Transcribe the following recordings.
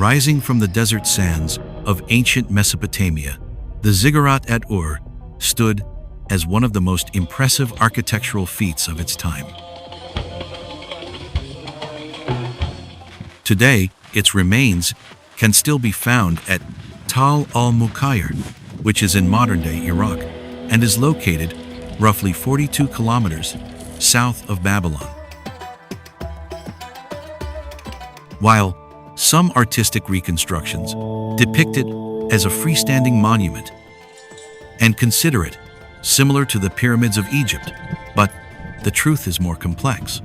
Rising from the desert sands of ancient Mesopotamia, the Ziggurat at Ur stood as one of the most impressive architectural feats of its time. Today, its remains can still be found at Tal al-Mukhayr, which is in modern-day Iraq, and is located roughly 42 kilometers south of Babylon. While some artistic reconstructions depict it as a freestanding monument and consider it similar to the pyramids of Egypt, but the truth is more complex.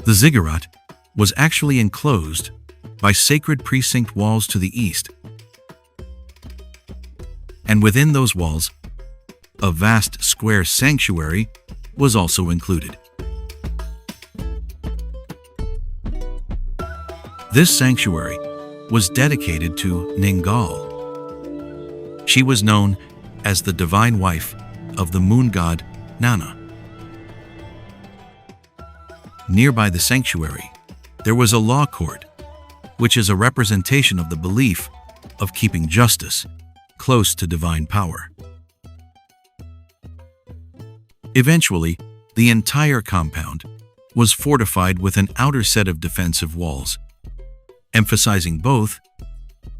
The ziggurat was actually enclosed by sacred precinct walls to the east, and within those walls, a vast square sanctuary was also included. This sanctuary was dedicated to Ningal. She was known as the divine wife of the moon god Nana. Nearby the sanctuary, there was a law court, which is a representation of the belief of keeping justice close to divine power. Eventually, the entire compound was fortified with an outer set of defensive walls, emphasizing both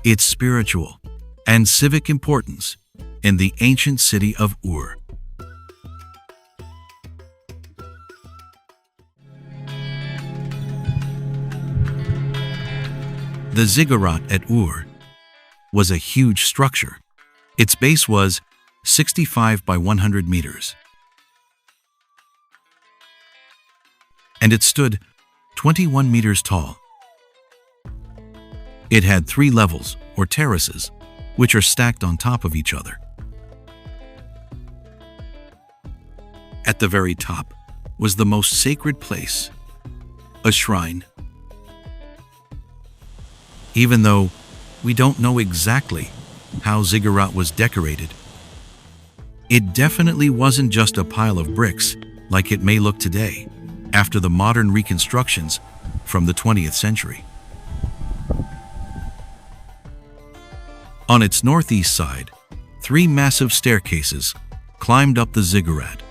its spiritual and civic importance in the ancient city of Ur. The Ziggurat at Ur was a huge structure. Its base was 65 by 100 meters, and it stood 21 meters tall. It had 3 levels, or terraces, which are stacked on top of each other. At the very top was the most sacred place, a shrine. Even though we don't know exactly how Ziggurat was decorated, it definitely wasn't just a pile of bricks like it may look today after the modern reconstructions from the 20th century. On its northeast side, 3 massive staircases climbed up the ziggurat.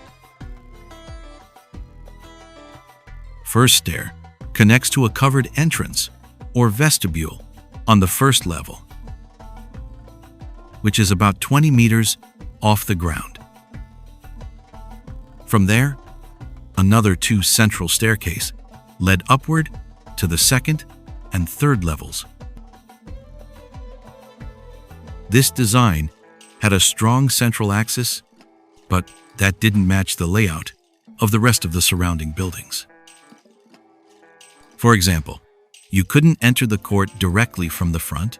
First stair connects to a covered entrance or vestibule on the first level, which is about 20 meters off the ground. From there, another 2 central staircases led upward to the second and third levels. This design had a strong central axis, but that didn't match the layout of the rest of the surrounding buildings. For example, you couldn't enter the court directly from the front.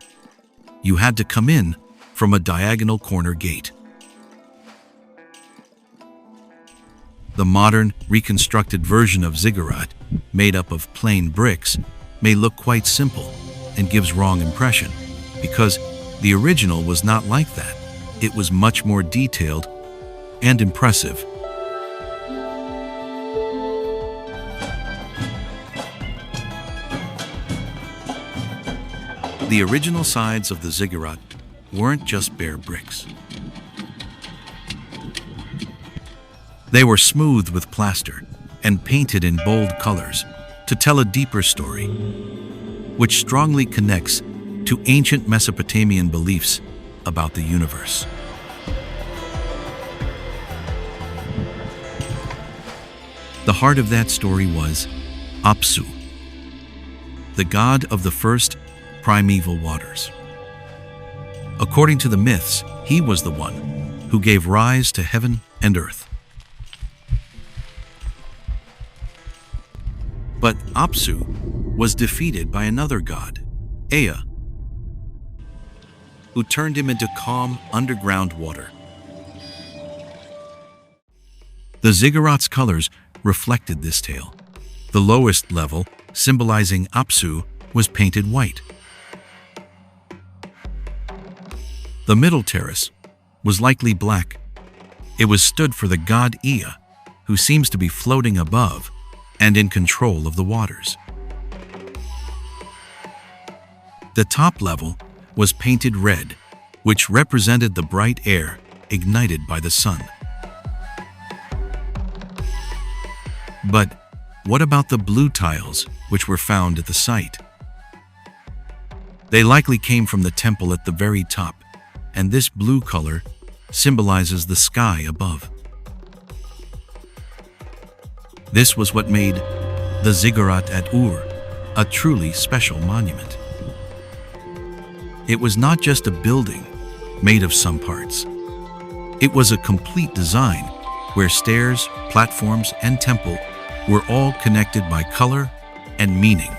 You had to come in from a diagonal corner gate. The modern, reconstructed version of Ziggurat, made up of plain bricks, may look quite simple and gives wrong impression, because the original was not like that. It was much more detailed and impressive. The original sides of the ziggurat weren't just bare bricks. They were smoothed with plaster and painted in bold colors to tell a deeper story, which strongly connects to ancient Mesopotamian beliefs about the universe. The heart of that story was Apsu, the god of the first primeval waters. According to the myths, he was the one who gave rise to heaven and earth. But Apsu was defeated by another god, Ea, who turned him into calm underground water. The ziggurat's colors reflected this tale. The lowest level, symbolizing Apsu, was painted white. The middle terrace was likely black. It was stood for the god Ea, who seems to be floating above and in control of the waters. The top level was painted red, which represented the bright air ignited by the sun. But what about the blue tiles which were found at the site? They likely came from the temple at the very top, and this blue color symbolizes the sky above. This was what made the Ziggurat at Ur a truly special monument. It was not just a building made of some parts. It was a complete design where stairs, platforms, and temple were all connected by color and meaning.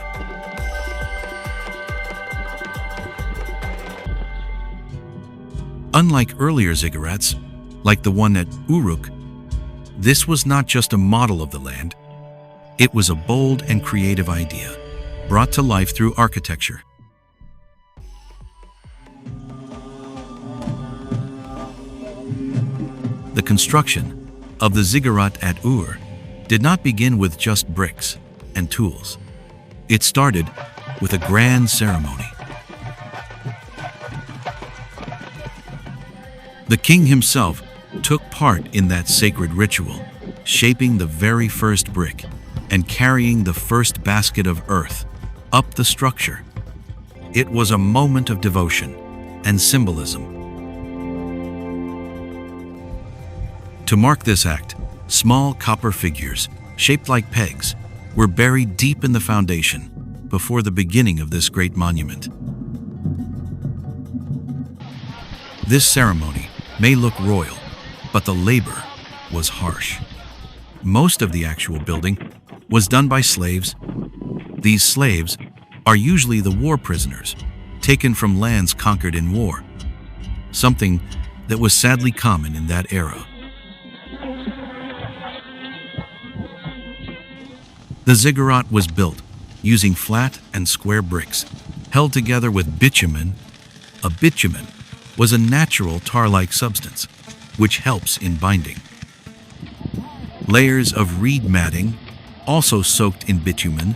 Unlike earlier ziggurats, like the one at Uruk, this was not just a model of the land. It was a bold and creative idea, brought to life through architecture. The construction of the Ziggurat at Ur did not begin with just bricks and tools. It started with a grand ceremony. The king himself took part in that sacred ritual, shaping the very first brick and carrying the first basket of earth up the structure. It was a moment of devotion and symbolism. To mark this act, small copper figures, shaped like pegs, were buried deep in the foundation before the beginning of this great monument. This ceremony may look royal, but the labor was harsh. Most of the actual building was done by slaves. These slaves are usually the war prisoners, taken from lands conquered in war, something that was sadly common in that era. The ziggurat was built using flat and square bricks, held together with bitumen. A bitumen was a natural tar-like substance, which helps in binding. Layers of reed matting, also soaked in bitumen,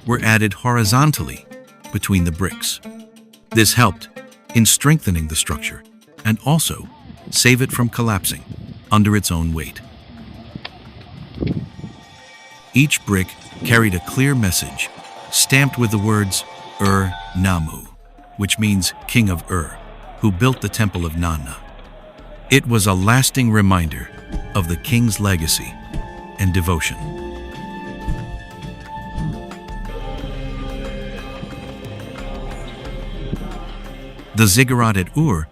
were added horizontally between the bricks. This helped in strengthening the structure and also save it from collapsing under its own weight. Each brick carried a clear message, stamped with the words Ur Namu, which means King of Ur, who built the Temple of Nana. It was a lasting reminder of the king's legacy and devotion. The ziggurat at Ur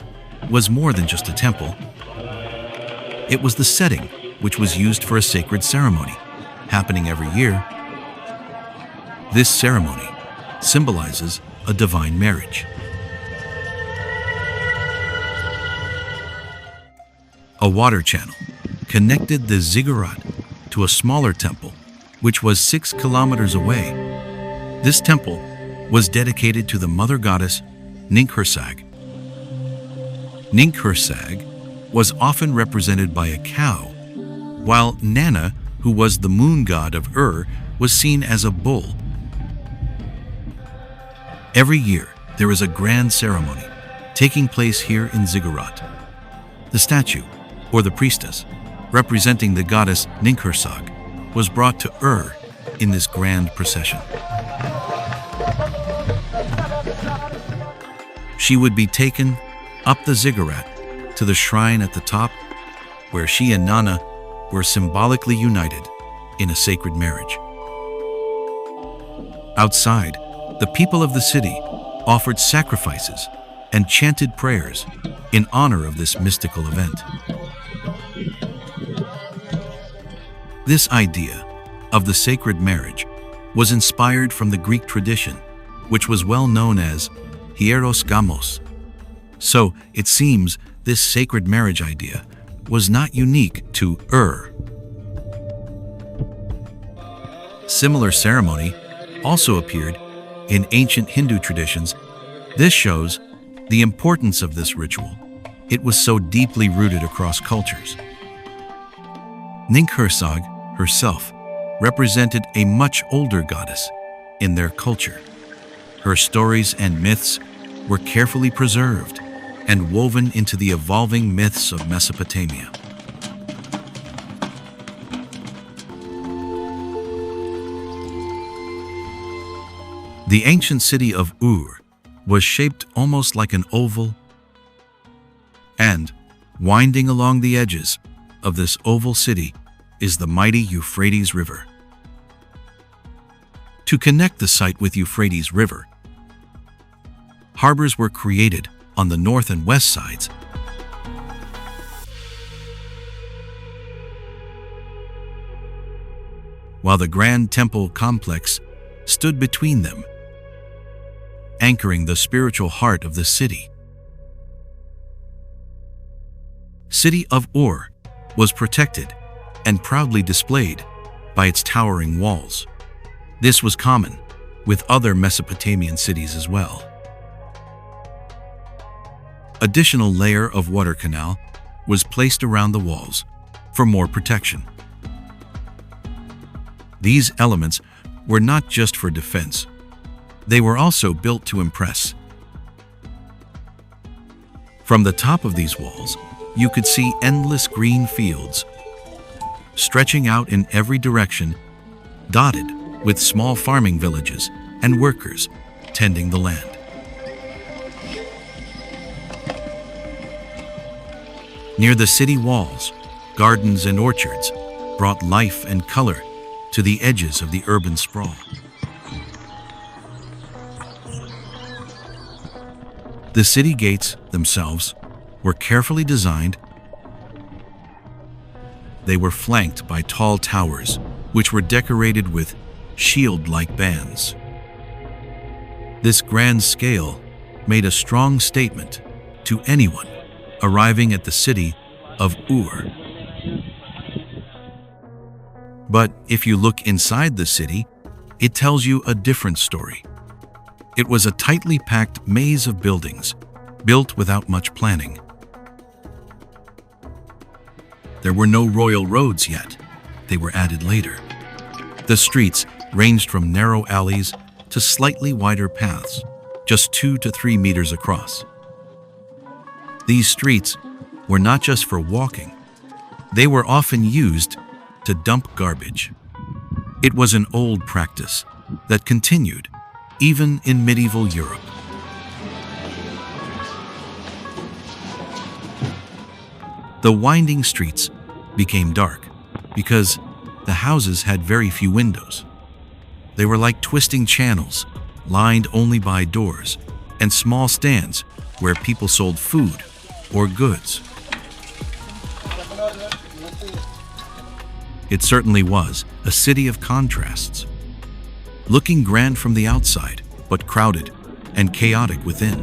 was more than just a temple. It was the setting which was used for a sacred ceremony, happening every year. This ceremony symbolizes a divine marriage. A water channel connected the ziggurat to a smaller temple, which was 6 kilometers away. This temple was dedicated to the mother goddess Ninhursag. Ninhursag was often represented by a cow, while Nana, who was the moon god of Ur, was seen as a bull. Every year, there is a grand ceremony taking place here in Ziggurat. The statue, or the priestess, representing the goddess Ninhursag, was brought to Ur in this grand procession. She would be taken up the ziggurat to the shrine at the top, where she and Nana were symbolically united in a sacred marriage. Outside, the people of the city offered sacrifices and chanted prayers in honor of this mystical event. This idea of the sacred marriage was inspired from the Greek tradition, which was well known as hieros gamos. So it seems this sacred marriage idea was not unique to Ur. Similar ceremony also appeared in ancient Hindu traditions. This shows the importance of this ritual. It was so deeply rooted across cultures. Ninhursag herself represented a much older goddess in their culture. Her stories and myths were carefully preserved and woven into the evolving myths of Mesopotamia. The ancient city of Ur was shaped almost like an oval, and winding along the edges of this oval city is the mighty Euphrates River. To connect the site with Euphrates River, harbors were created on the north and west sides, while the grand temple complex stood between them, anchoring the spiritual heart of the city. City of Ur was protected and proudly displayed by its towering walls. This was common with other Mesopotamian cities as well. Additional layer of water canal was placed around the walls for more protection. These elements were not just for defense, they were also built to impress. From the top of these walls, you could see endless green fields stretching out in every direction, dotted with small farming villages and workers tending the land. Near the city walls, gardens and orchards brought life and color to the edges of the urban sprawl. The city gates themselves were carefully designed. They were flanked by tall towers, which were decorated with shield-like bands. This grand scale made a strong statement to anyone arriving at the city of Ur. But if you look inside the city, it tells you a different story. It was a tightly packed maze of buildings, built without much planning. There were no royal roads yet. They were added later. The streets ranged from narrow alleys to slightly wider paths, just 2 to 3 meters across. These streets were not just for walking. They were often used to dump garbage. It was an old practice that continued even in medieval Europe. The winding streets became dark because the houses had very few windows. They were like twisting channels, lined only by doors and small stands where people sold food or goods. It certainly was a city of contrasts, looking grand from the outside, but crowded and chaotic within.